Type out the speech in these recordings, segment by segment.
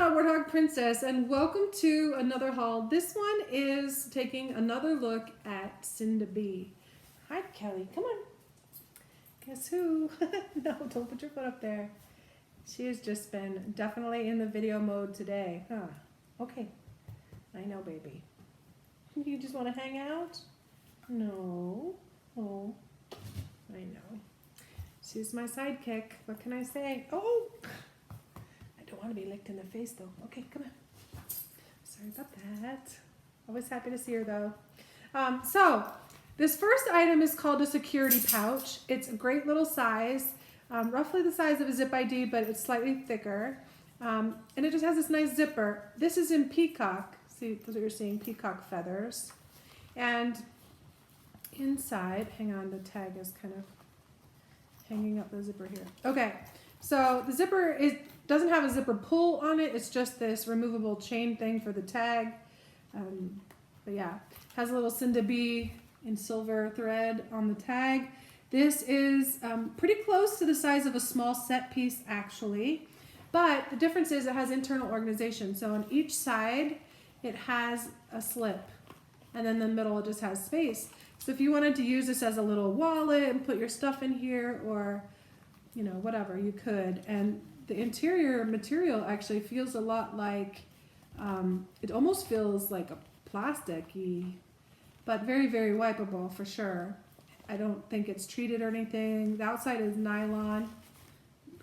Warthog Princess, and welcome to another haul. This one is taking another look at Cinda B. Hi, Kelly. Come on. Guess who? No, don't put your foot up there. She has just been definitely in the video mode today. Huh. Okay. I know, baby. You just want to hang out? No. Oh. I know. She's my sidekick. What can I say? Oh! I don't want to be licked in the face though. Okay, come on. Sorry about that. Always happy to see her though. So this first item is called a security pouch. It's a great little size, roughly the size of a Zip ID, but it's slightly thicker. And it just has this nice zipper. This is in peacock. See, that's what you're seeing, peacock feathers. And inside, hang on, the tag is kind of hanging up the zipper here. Okay, so the zipper doesn't have a zipper pull on it. It's just this removable chain thing for the tag. But yeah, has a little Cinda B in silver thread on the tag. This is pretty close to the size of a small set piece actually, but the difference is it has internal organization. So on each side, it has a slip, and then the middle it just has space. So if you wanted to use this as a little wallet and put your stuff in here, or you know, whatever, you could. And the interior material actually feels a lot like, it almost feels like a plastic-y, but very, very wipeable for sure. I don't think it's treated or anything. The outside is nylon,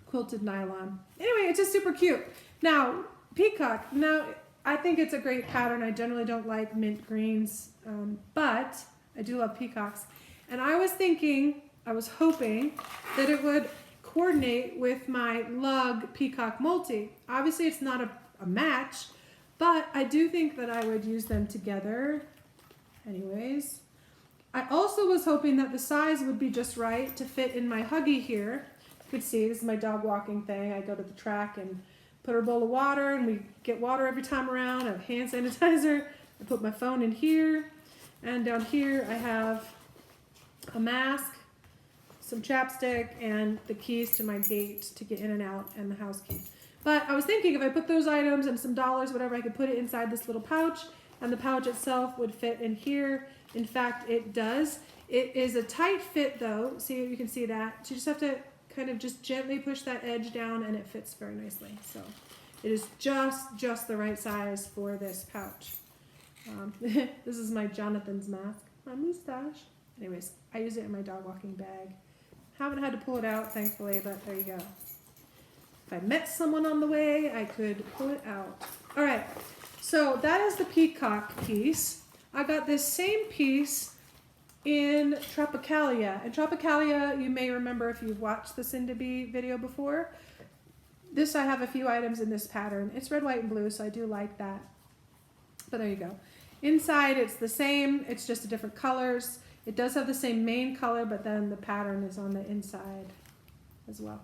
quilted nylon. Anyway, it's just super cute. Now, peacock. Now, I think it's a great pattern. I generally don't like mint greens, but I do love peacocks. And I was hoping that it would coordinate with my lug peacock multi. Obviously it's not a match, but I do think that I would use them together anyways. I also was hoping that the size would be just right to fit in my Huggy here. You could see this is my dog walking thing. I go to the track and put her a bowl of water, and we get water every time around. I have hand sanitizer. I put my phone in here, and down here I have a mask, some chapstick, and the keys to my gate to get in and out, and the house key. But I was thinking if I put those items and some dollars, whatever, I could put it inside this little pouch, and the pouch itself would fit in here. In fact, it does. It is a tight fit though. See, you can see that. You just have to kind of just gently push that edge down, and it fits very nicely. So it is just the right size for this pouch. This is my Jonathan's mask, my mustache. Anyways, I use it in my dog walking bag. Haven't had to pull it out, thankfully, but there you go. If I met someone on the way, I could pull it out. All right, so that is the peacock piece. I got this same piece in Tropicalia. And Tropicalia, you may remember if you've watched the Cinda B video before. This, I have a few items in this pattern. It's red, white, and blue, so I do like that. But there you go. Inside, it's the same. It's just the different colors. It does have the same main color, but then the pattern is on the inside as well.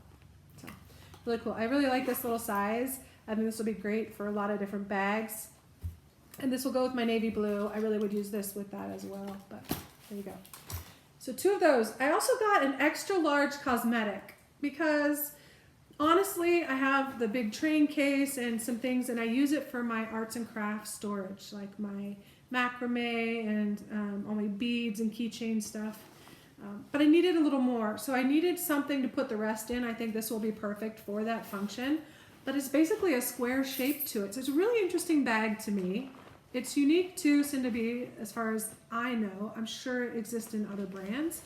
So, really cool. I really like this little size. I think this will be great for a lot of different bags. And this will go with my navy blue. I really would use this with that as well, but there you go. So 2 of those. I also got an extra large Cosmetic because honestly, I have the big train case and some things, and I use it for my arts and crafts storage, like my macrame and all my beads and keychain stuff. But I needed a little more, so I needed something to put the rest in. I think this will be perfect for that function. But it's basically a square shape to it. So it's a really interesting bag to me. It's unique to Cinda B as far as I know. I'm sure it exists in other brands.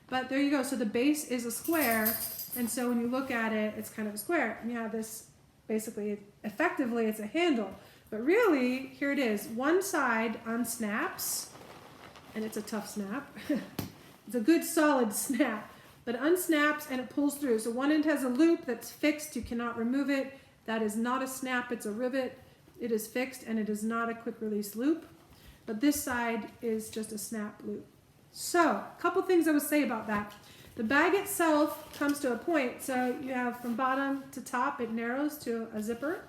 But there you go. So the base is a square. And so when you look at it, it's kind of a square. And you have this, basically, effectively, it's a handle. But really, here it is. One side unsnaps, and it's a tough snap. It's a good solid snap, but it unsnaps and it pulls through. So one end has a loop that's fixed. You cannot remove it. That is not a snap, it's a rivet. It is fixed, and it is not a quick release loop. But this side is just a snap loop. So, a couple things I would say about that. The bag itself comes to a point. So you have from bottom to top, it narrows to a zipper.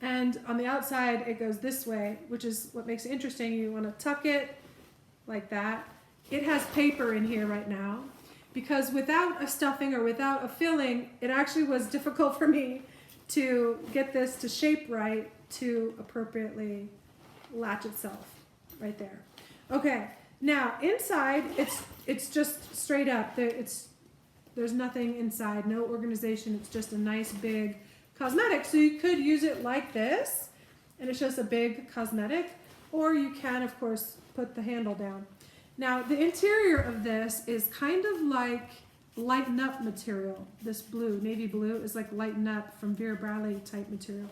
And on the outside, it goes this way, which is what makes it interesting. You want to tuck it like that. It has paper in here right now because without a stuffing or without a filling, it actually was difficult for me to get this to shape right to appropriately latch itself right there. Okay, now inside it's just straight up. There's nothing inside, no organization. It's just a nice big cosmetic. So you could use it like this, and it's just a big cosmetic, or you can, of course, put the handle down. Now, the interior of this is kind of like lighten up material. This blue, navy blue, is like lighten up from Vera Bradley type material.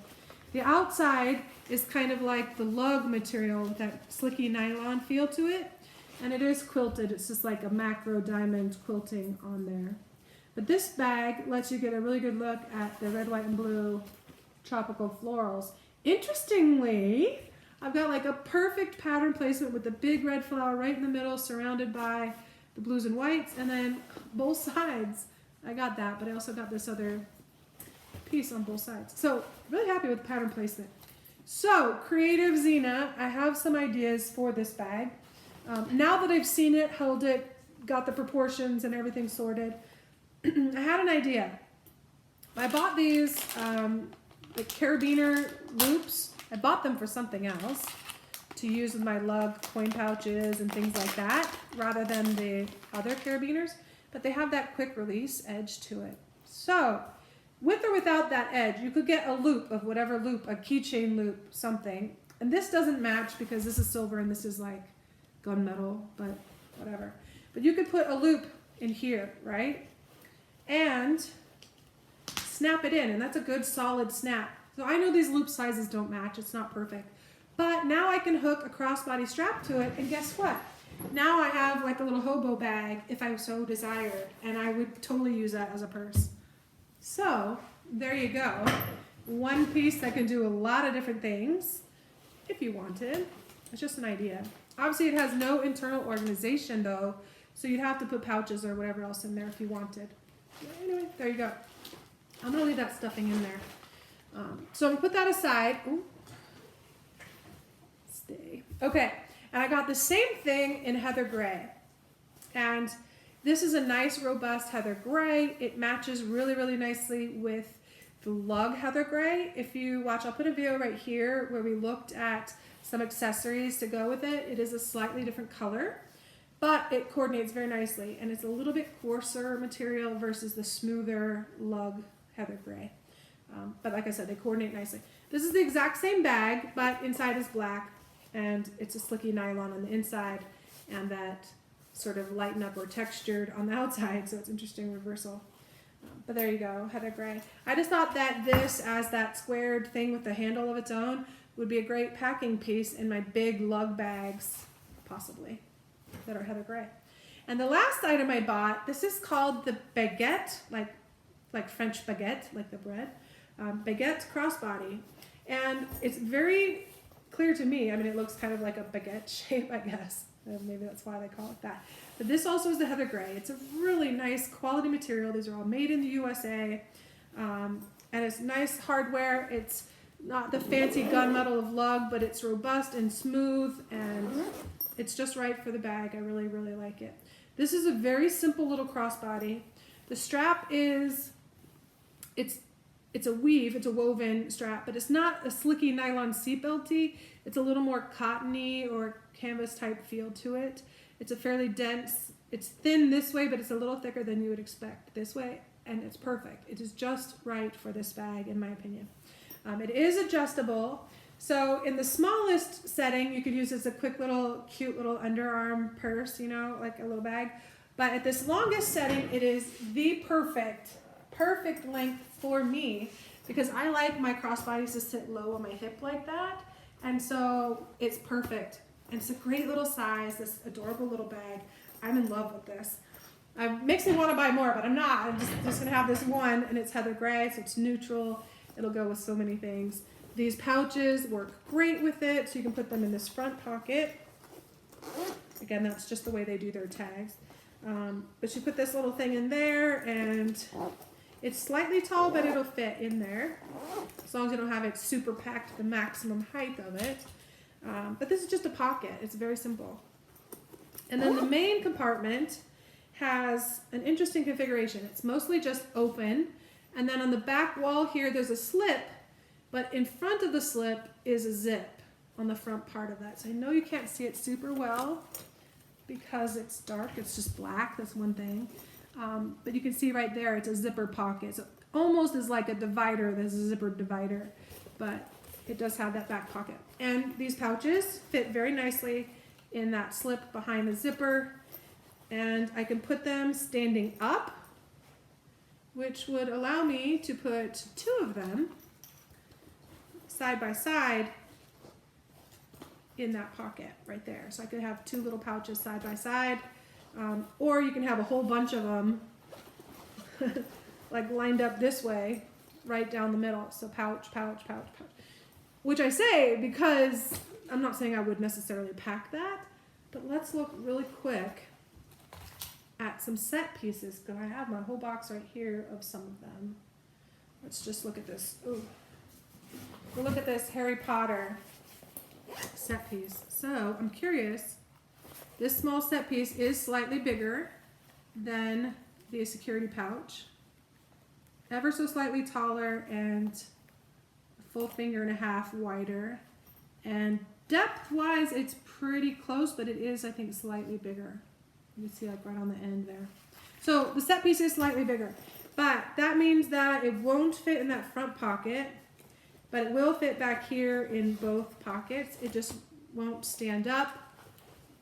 The outside is kind of like the lug material with that slicky nylon feel to it, and it is quilted. It's just like a macro diamond quilting on there. But this bag lets you get a really good look at the red, white, and blue tropical florals. Interestingly, I've got like a perfect pattern placement with the big red flower right in the middle, surrounded by the blues and whites, and then both sides. I got that, but I also got this other piece on both sides. So really happy with the pattern placement. So Creative Xena, I have some ideas for this bag. Now that I've seen it, held it, got the proportions and everything sorted, I had an idea. I bought these the carabiner loops. I bought them for something else to use with my lug coin pouches and things like that, rather than the other carabiners, but they have that quick release edge to it. So with or without that edge, you could get a loop of whatever loop, a keychain loop, something. And this doesn't match because this is silver and this is like gunmetal, but whatever. But you could put a loop in here, right? And snap it in, and that's a good solid snap. So I know these loop sizes don't match, it's not perfect. But now I can hook a crossbody strap to it, and guess what? Now I have like a little hobo bag if I so desired, and I would totally use that as a purse. So there you go. One piece that can do a lot of different things if you wanted. It's just an idea. Obviously it has no internal organization though, so you'd have to put pouches or whatever else in there if you wanted. Anyway, there you go. I'm going to leave that stuffing in there. So I'm going to put that aside. Ooh. Stay. Okay, and I got the same thing in heather gray. And this is a nice, robust heather gray. It matches really, really nicely with the lug heather gray. If you watch, I'll put a video right here where we looked at some accessories to go with it. It is a slightly different color, but it coordinates very nicely, and it's a little bit coarser material versus the smoother lug heather gray. But like I said, they coordinate nicely. This is the exact same bag, but inside is black, and it's a slicky nylon on the inside, and that sort of lighten up or textured on the outside, so it's interesting reversal. But there you go, heather gray. I just thought that this, as that squared thing with the handle of its own, would be a great packing piece in my big lug bags, possibly, that are heather gray. And the last item I bought, this is called the Baguette, like French baguette, like the bread, Baguette Crossbody. And it's very clear to me, I mean, it looks kind of like a baguette shape, I guess. Maybe that's why they call it that. But this also is the heather gray. It's a really nice quality material. These are all made in the USA. And it's nice hardware. It's not the fancy gunmetal of lug, but it's robust and smooth, and it's just right for the bag. I really, really like it. This is a very simple little crossbody. The strap is, it's a weave, it's a woven strap, but it's not a slicky nylon seatbelty. It's a little more cottony or canvas type feel to it. It's a fairly dense, it's thin this way, but it's a little thicker than you would expect this way, and it's perfect. It is just right for this bag, in my opinion. It is adjustable. So in the smallest setting, you could use it as a quick little, cute little underarm purse, you know, like a little bag. But at this longest setting, it is the perfect length for me, because I like my crossbodies to sit low on my hip like that. And so it's perfect. And it's a great little size, this adorable little bag. I'm in love with this. It makes me want to buy more, but I'm not. I'm just going to have this one, and it's heather gray, so it's neutral. It'll go with so many things. These pouches work great with it, so you can put them in this front pocket. Again, that's just the way they do their tags. But you put this little thing in there, and it's slightly tall, but it'll fit in there, as long as you don't have it super packed to the maximum height of it. But this is just a pocket. It's very simple. And then the main compartment has an interesting configuration. It's mostly just open, And then on the back wall here, there's a slip, but in front of the slip is a zip on the front part of that. So I know you can't see it super well because it's dark, it's just black, that's one thing. But you can see right there, it's a zipper pocket. So almost is like a divider, there's a zipper divider, but it does have that back pocket. And these pouches fit very nicely in that slip behind the zipper. And I can put them standing up, which would allow me to put 2 of them side by side in that pocket right there. So I could have 2 little pouches side by side, or you can have a whole bunch of them like lined up this way, right down the middle. So pouch, pouch, pouch, pouch. Which I say because I'm not saying I would necessarily pack that, but let's look really quick at some set pieces, because I have my whole box right here of some of them. Let's just look at this. Ooh. We'll look at this Harry Potter set piece. So I'm curious, this small set piece is slightly bigger than the security pouch, ever so slightly taller and a full finger and a half wider, and depth wise it's pretty close, but it is, I think, slightly bigger. You can see like right on the end there. So the set piece is slightly bigger, but that means that it won't fit in that front pocket, but it will fit back here in both pockets. It just won't stand up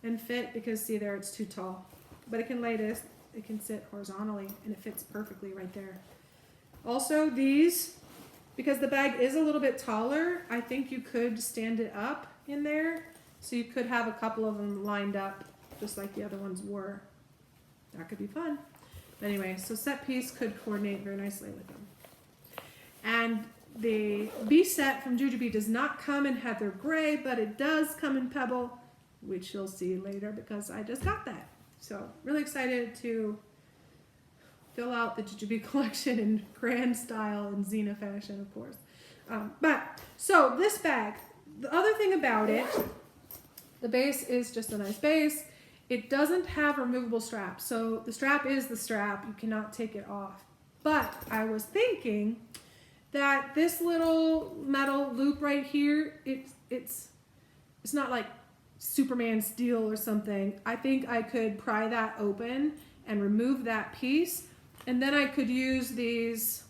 and fit because see there, it's too tall. But it can lay this, it can sit horizontally and it fits perfectly right there. Also these, because the bag is a little bit taller, I think you could stand it up in there. So you could have a couple of them lined up just like the other ones were. That could be fun. But anyway, so set piece could coordinate very nicely with them. And the B set from Jujubee does not come in Heather Gray, but it does come in Pebble, which you'll see later because I just got that. So really excited to fill out the Jujubee collection in grand style and Xena fashion, of course. So this bag, the other thing about it, the base is just a nice base. It doesn't have removable straps. So the strap is the strap. You cannot take it off. But I was thinking that this little metal loop right here, it's not like Superman steel or something. I think I could pry that open and remove that piece. And then I could use these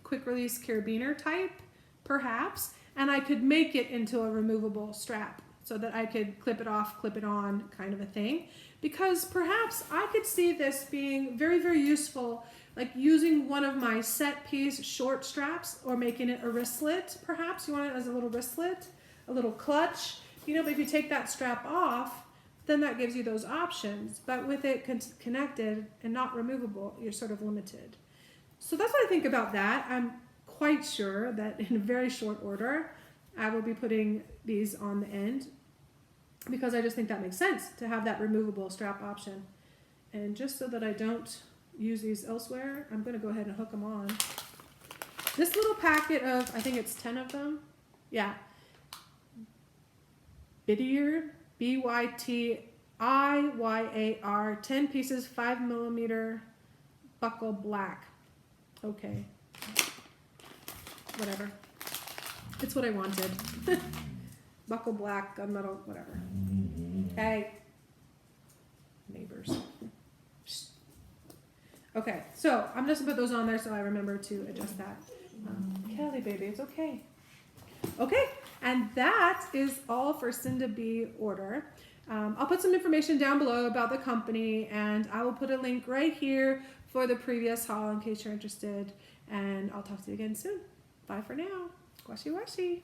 quick release carabiner type, perhaps, and I could make it into a removable strap so that I could clip it off, clip it on kind of a thing. Because perhaps I could see this being very, very useful, like using one of my set piece short straps or making it a wristlet, perhaps. You want it as a little wristlet, a little clutch, you know, but if you take that strap off, then that gives you those options. But with it connected and not removable, you're sort of limited. So that's what I think about that. I'm quite sure that in very short order, I will be putting these on the end because I just think that makes sense to have that removable strap option. And just so that I don't use these elsewhere, I'm going to go ahead and hook them on. This little packet of, I think it's 10 of them. Yeah. Bytyar, B-Y-T-I-Y-A-R, 10 pieces, 5mm buckle black. Okay. Whatever. It's what I wanted. Buckle black, gunmetal, whatever. Hey. Neighbors. Okay, so I'm just gonna put those on there so I remember to adjust that. Kelly, baby, it's okay. Okay, and that is all for Cinda B order. I'll put some information down below about the company, and I will put a link right here for the previous haul in case you're interested. And I'll talk to you again soon. Bye for now. Washi washi.